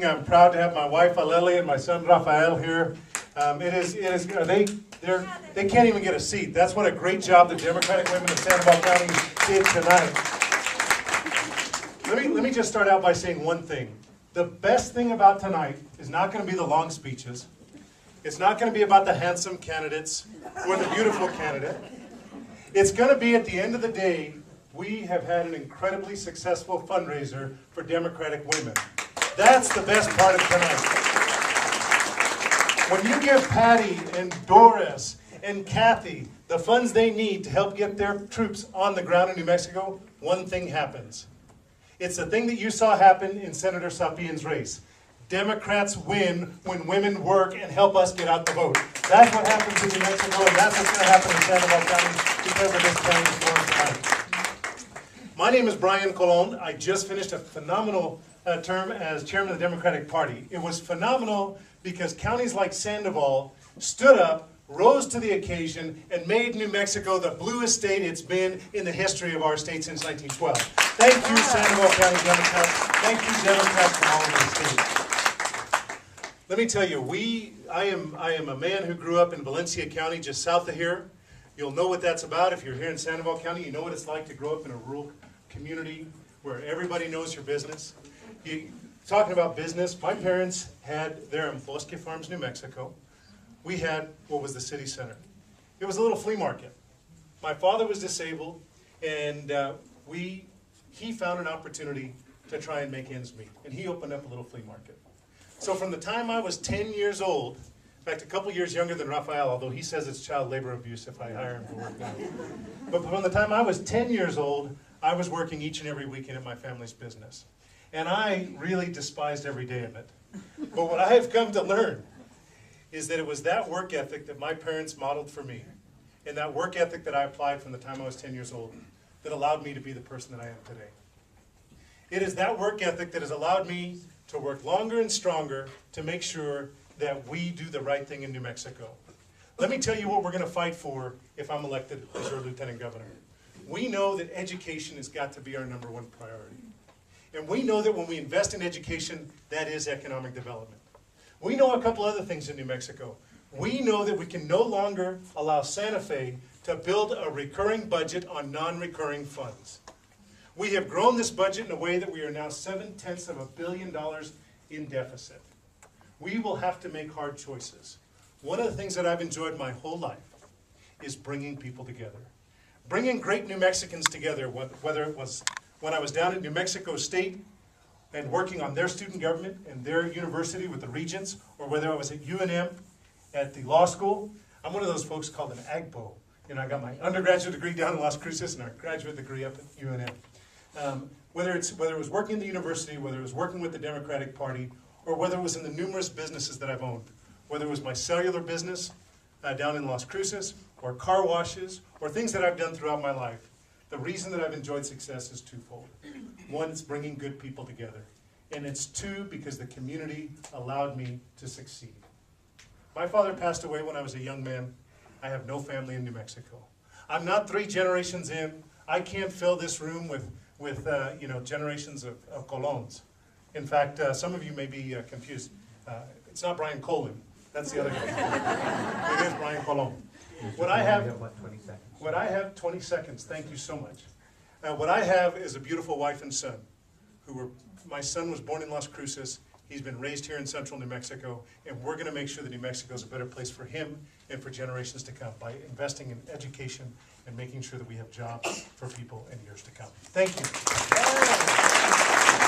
I'm proud to have my wife Aleli and my son Rafael here. They can't even get a seat. That's what a great job the Democratic women of Sandoval County did tonight. Let me just start out by saying one thing. The best thing about tonight is not going to be the long speeches. It's not going to be about the handsome candidates or the beautiful candidate. It's going to be, at the end of the day, we have had an incredibly successful fundraiser for Democratic women. That's the best part of tonight. When you give Patty and Doris and Kathy the funds they need to help get their troops on the ground in New Mexico, one thing happens. It's the thing that you saw happen in Senator Sapien's race. Democrats win when women work and help us get out the vote. That's what happens in New Mexico, and that's what's going to happen in Sandoval County because of this county forum tonight. My name is Brian Colon. I just finished a phenomenal term as chairman of the Democratic Party. It was phenomenal because counties like Sandoval stood up, rose to the occasion, and made New Mexico the bluest state it's been in the history of our state since 1912. Thank you, Sandoval County Democrats. Thank you, Democrats from all over the state. Let me tell you, I am a man who grew up in Valencia County, just south of here. You'll know what that's about if you're here in Sandoval County. You know what it's like to grow up in a rural community where everybody knows your business. Talking about business, my parents had their in Bosque Farms, New Mexico. We had what was the city center. It was a little flea market. My father was disabled, and he found an opportunity to try and make ends meet, and he opened up a little flea market. So from the time I was 10 years old, in fact, a couple years younger than Rafael, although he says it's child labor abuse if I hire him to work now. But from the time I was 10 years old, I was working each and every weekend at my family's business. And I really despised every day of it. But what I have come to learn is that it was that work ethic that my parents modeled for me, and that work ethic that I applied from the time I was 10 years old, that allowed me to be the person that I am today. It is that work ethic that has allowed me to work longer and stronger to make sure that we do the right thing in New Mexico. Let me tell you what we're going to fight for if I'm elected as your lieutenant governor. We know that education has got to be our number one priority. And we know that when we invest in education, that is economic development. We know a couple other things in New Mexico. We know that we can no longer allow Santa Fe to build a recurring budget on non-recurring funds. We have grown this budget in a way that we are now $0.7 billion in deficit. We will have to make hard choices. One of the things that I've enjoyed my whole life is bringing people together. Bringing great New Mexicans together, whether it was when I was down at New Mexico State and working on their student government and their university with the regents, or whether I was at UNM at the law school. I'm one of those folks called an AGPO. You know, I got my undergraduate degree down in Las Cruces and our graduate degree up at UNM. Whether it was working in the university, whether it was working with the Democratic Party, or whether it was in the numerous businesses that I've owned, whether it was my cellular business down in Las Cruces, or car washes, or things that I've done throughout my life, the reason that I've enjoyed success is twofold. One, it's bringing good people together. And it's two, because the community allowed me to succeed. My father passed away when I was a young man. I have no family in New Mexico. I'm not 3 generations in. I can't fill this room with generations of Colons. In fact, some of you may be confused. It's not Brian Colon. That's the other guy. It is Brian Colon. What I have 20 seconds. Thank you so much. What I have is a beautiful wife and son. My son was born in Las Cruces. He's been raised here in central New Mexico, and we're going to make sure that New Mexico is a better place for him and for generations to come by investing in education and making sure that we have jobs for people in years to come. Thank you.